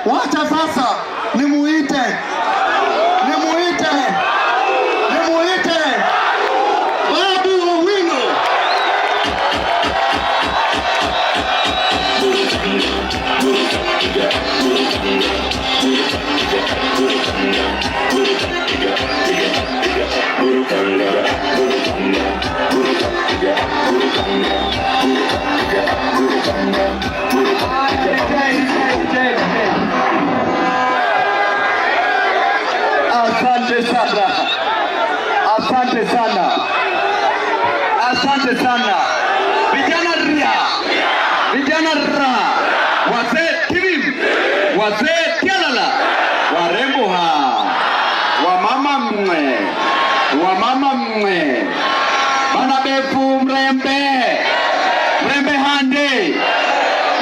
Wacha sasa nimuite Babu Owino. Asante sana. Vijana ra. Wazee tilim. Wazee kialala. Warembo ha. Wamama mwe. Bana befu mrembe hande.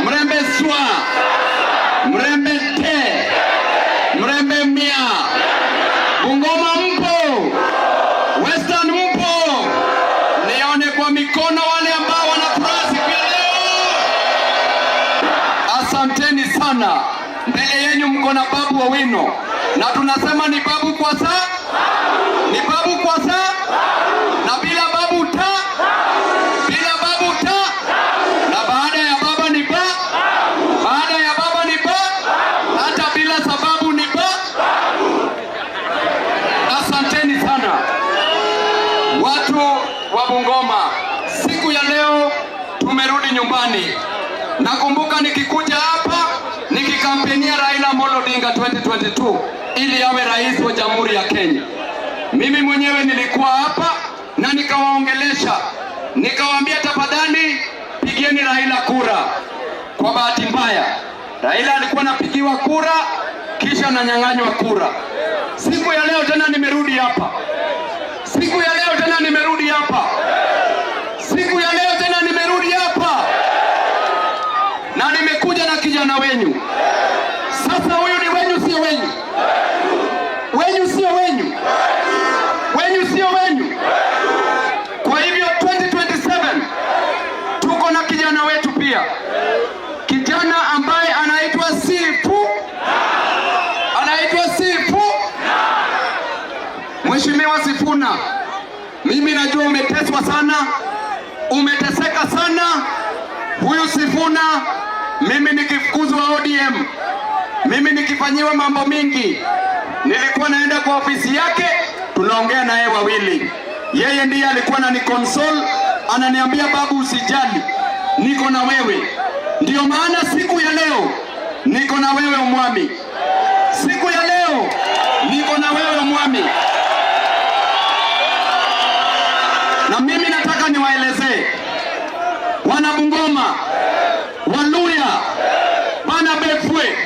Mrembe swa. Mrembe te. Mrembe mia. Bungoma mpo. Western mpo. Nione kwa mikono wale ambao wanafurahi siku ya leo. Asanteni sana. Mbele yenu mko na Babu Owino. Na tunasema ni babu kwa saa. Ni babu kwa saa. Na bila babu ta. Na baada ya baba ni ba. Baada ya baba ni ba. Hata bila sababu ni ba. Asanteni sana. Watu wa Bungoma, siku ya leo tumerudi nyumbani. Nakumbuka nikikuja hapa nikikampenia Raila Amolo Odinga 2022 ili awe rais wa Jamhuri ya Kenya. Mimi mwenyewe nilikuwa hapa na nikawaongelesha, nikawaambia tafadhali pigieni Raila kura. Kwa bahati mbaya Raila alikuwa anapigiwa kura kisha ananyang'anywa kura. Siku ya leo tena nimerudi hapa. Na nimekuja na kijana wenyu. Sasa huyu ni wenyu sio wenyu? Wenyu sio wenyu? Kwa hivyo 2027 tuko na kijana wetu pia. Kijana ambaye anaitwa Sifu. Mheshimiwa Sifuna, mimi najua umeteswa sana, umeteseka sana. Huyu Sifuna, mimi nikifukuzwa ODM, mimi nikifanyiwa mambo mingi, nilikuwa naenda kwa ofisi yake, tunaongea na yeye wawili. Yeye ndiye alikuwa ananiconsole, ananiambia babu usijali, niko na wewe. Ndio maana siku ya leo niko na wewe umwami. Na mimi nataka niwaelezee wana Bungoma, Waluya, Bana Befwe,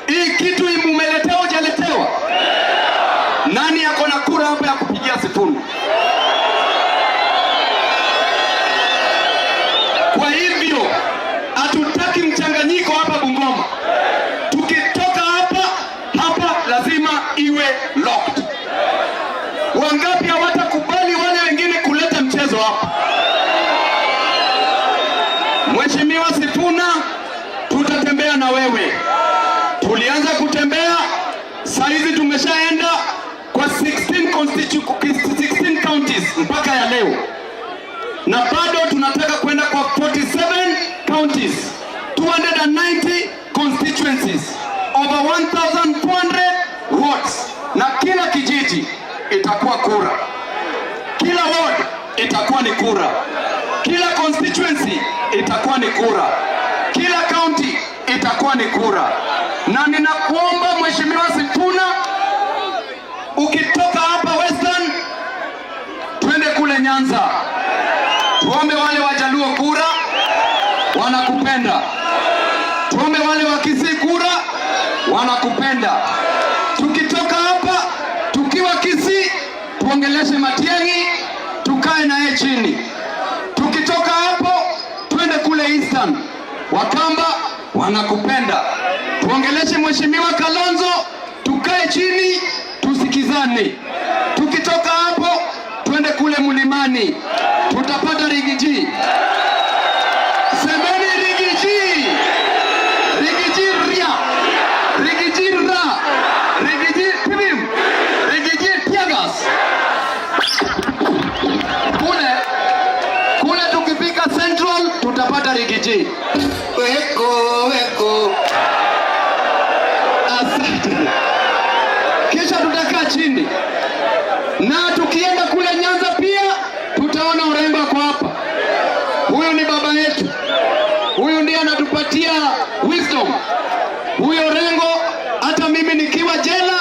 hii kitu imumeletewa hujaletewa? Nani yako na kura hapa ya kupigia Sifuna? Kwa hivyo hatutaki mchanganyiko hapa Bungoma. Tukitoka hapa lazima iwe locked. Wangapi hawatakubali wale wengine kuleta mchezo hapa? Mheshimiwa Sifuna, tutatembea na wewe. Tulianza kutembea, saizi tumeshaenda kwa 16 counties mpaka ya leo. Na bado tunataka kwenda kwa 47 counties, 290 constituencies, over 1,400 wards. Na kila kijiji itakuwa kura. Kila ward itakuwa ni kura. Kila constituency itakuwa ni kura. Kila county itakuwa ni kura. Na ninakuomba Mheshimiwa Sifuna, ukitoka hapa Western twende kule Nyanza. Tuombe wale Wajaluo kura, wanakupenda. Tuombe wale wa Kisii kura, wanakupenda. Tukitoka hapa tukiwa Kisii tuongeleshe Matiang'i, tukae naye chini. Tukitoka hapo twende kule Eastern, Wakamba wanakupenda. Tuongeleshe Mheshimiwa Kalonzo, tukae chini tusikizane. Tukitoka hapo twende kule Mlimani, tutapata Rigiji. Semeni Rigiji. watapata Rigiji. Weko. Asante. Kisha tutakaa chini na tukienda kule Nyanza pia tutaona Orengo ako hapa. Huyu ni baba yetu, huyu ndiye anatupatia wisdom. Huyo Orengo, hata mimi nikiwa jela,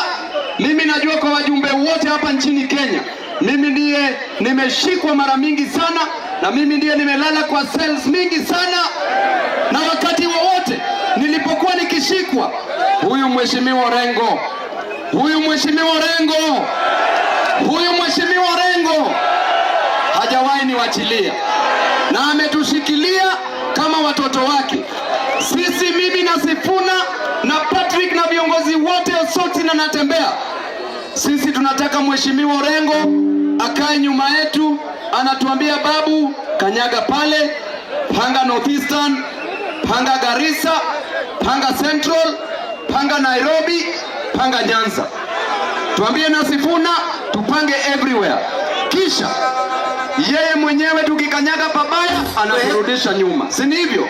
mimi najua kwa wajumbe wote hapa nchini Kenya, mimi ndiye nimeshikwa mara mingi sana, na mimi ndiye nimelala kwa cells mingi sana, na wakati wowote nilipokuwa nikishikwa, huyu mheshimiwa Orengo hajawahi niwachilia, na ametushikilia kama watoto wake. Sisi, mimi na Sifuna na Patrick na viongozi wote Osoti na Natembea, sisi tunataka mheshimiwa Orengo akae nyuma yetu, anatuambia babu, kanyaga pale, panga Northeastern, panga Garissa, panga Central, panga Nairobi, panga Nyanza. Tuambie na Sifuna tupange everywhere. Kisha yeye mwenyewe tukikanyaga pabaya anaturudisha nyuma, si hivyo?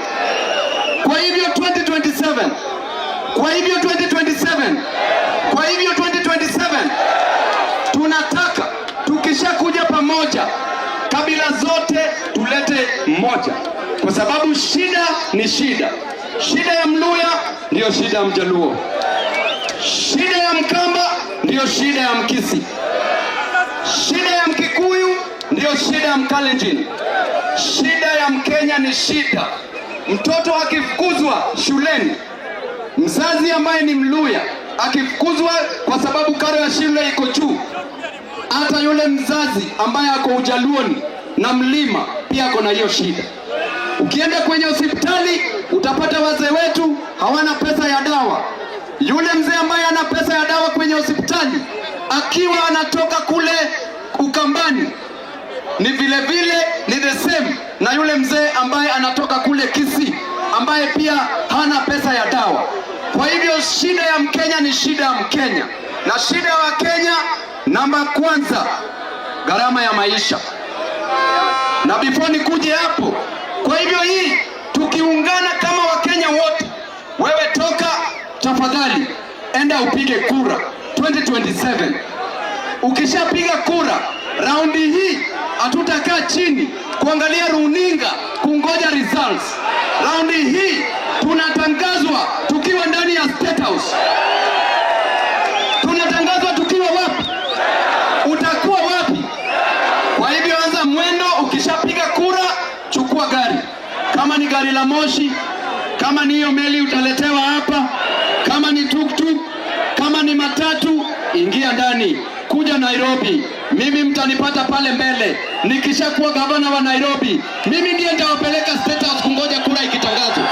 Kwa hivyo 2027 tunataka tukishakuja pamoja, kabila zote tulete mmoja, kwa sababu shida ni shida. Shida ya Mluya ndiyo shida ya Mjaluo, shida ya Mkamba ndiyo shida ya Mkisi, shida ya Mkikuyu ndiyo shida ya Mkalenjin. Shida ya Mkenya ni shida. Mtoto akifukuzwa shuleni, mzazi ambaye ni Mluya akifukuzwa kwa sababu karo ya shule iko juu, hata yule mzazi ambaye ako Ujaluoni na Mlima pia ako na hiyo shida. Ukienda kwenye hospitali utapata wazee wetu hawana pesa ya dawa. Yule mzee ambaye ana pesa ya dawa kwenye hospitali akiwa anatoka kule Ukambani ni vile ni the same na yule mzee ambaye anatoka kule Kisii ambaye pia hana pesa ya dawa. Kwa hivyo shida ya Mkenya ni shida ya Mkenya, na shida ya Wakenya namba kwanza, gharama ya maisha. Na before nikuje hapo, kwa hivyo hii tukiungana kama Wakenya wote, wewe toka tafadhali enda upige kura 2027. Ukishapiga kura raundi hii, hatutakaa chini kuangalia runinga kungoja results. Raundi hii tunatangazwa tukiwa ndani ya State House. Tunatangazwa tukiwa wapi? Utakuwa wapi? Kwa hivyo anza mwendo. Ukishapiga kura, chukua gari, kama ni gari la moshi, kama ni hiyo meli utaletewa hapa, kama ni tuktuk, kama ni matatu, ingia ndani, kuja Nairobi. Mimi mtanipata pale mbele. Nikishakuwa gavana wa Nairobi, mimi ndiye nitawapeleka State House kungoja kura ikitangazwa.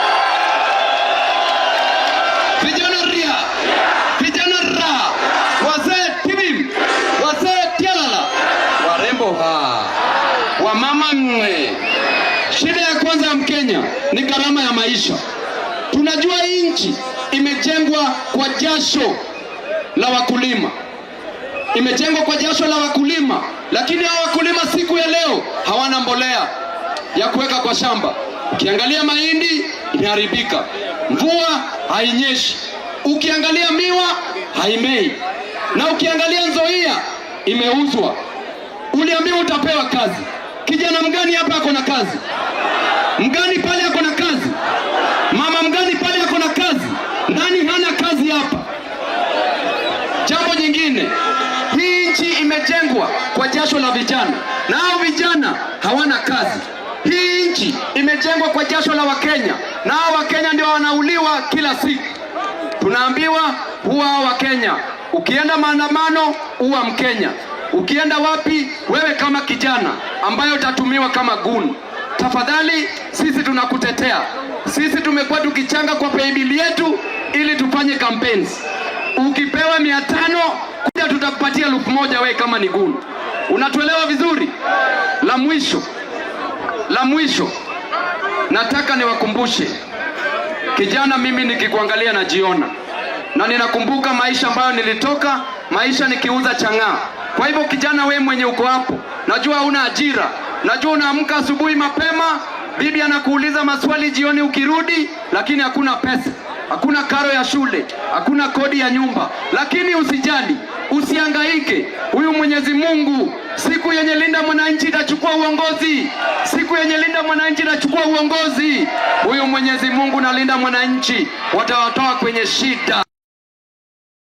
Vijana ria, vijana ra, wazee tibim, wazee tialala, warembo wamama mwe. Shida ya kwanza ya Mkenya ni gharama ya maisha. Tunajua hii nchi imejengwa kwa jasho la wakulima. Imejengwa kwa jasho la wakulima, lakini hao wakulima siku ya leo hawana mbolea ya kuweka kwa shamba. Ukiangalia mahindi imeharibika, mvua hainyeshi. Ukiangalia miwa haimei, na ukiangalia Nzoia imeuzwa. Uliambiwa utapewa kazi. Kijana mgani hapa ako na kazi? Mgani pale ako na kazi? Mama mgani pale ako na kazi? Nani hana kazi hapa? Jambo jingine, hii nchi imejengwa kwa jasho la vijana, na hao vijana hawana kazi. Hii nchi imejengwa kwa jasho la Wakenya, na hao Wakenya ndio wanauliwa kila siku. Tunaambiwa huwa Wakenya, ukienda maandamano huwa Mkenya. Ukienda wapi wewe kama kijana ambayo utatumiwa kama guni? Tafadhali, sisi tunakutetea. Sisi tumekuwa tukichanga kwa paybill yetu ili tufanye campaigns. Ukipewa 500 kuja tutakupatia 1000 wewe kama ni guni. Unatuelewa vizuri? La mwisho nataka niwakumbushe kijana, mimi nikikuangalia najiona, na ninakumbuka maisha ambayo nilitoka, maisha nikiuza chang'aa. Kwa hivyo kijana, we mwenye uko hapo, najua una ajira, najua unaamka asubuhi mapema, Bibi anakuuliza maswali jioni ukirudi, lakini hakuna pesa, hakuna karo ya shule, hakuna kodi ya nyumba. Lakini usijali, usihangaike. Huyu Mwenyezi Mungu siku yenye Linda Mwananchi itachukua uongozi, siku yenye Linda Mwananchi itachukua uongozi, huyu Mwenyezi Mungu na Linda Mwananchi watawatoa kwenye shida.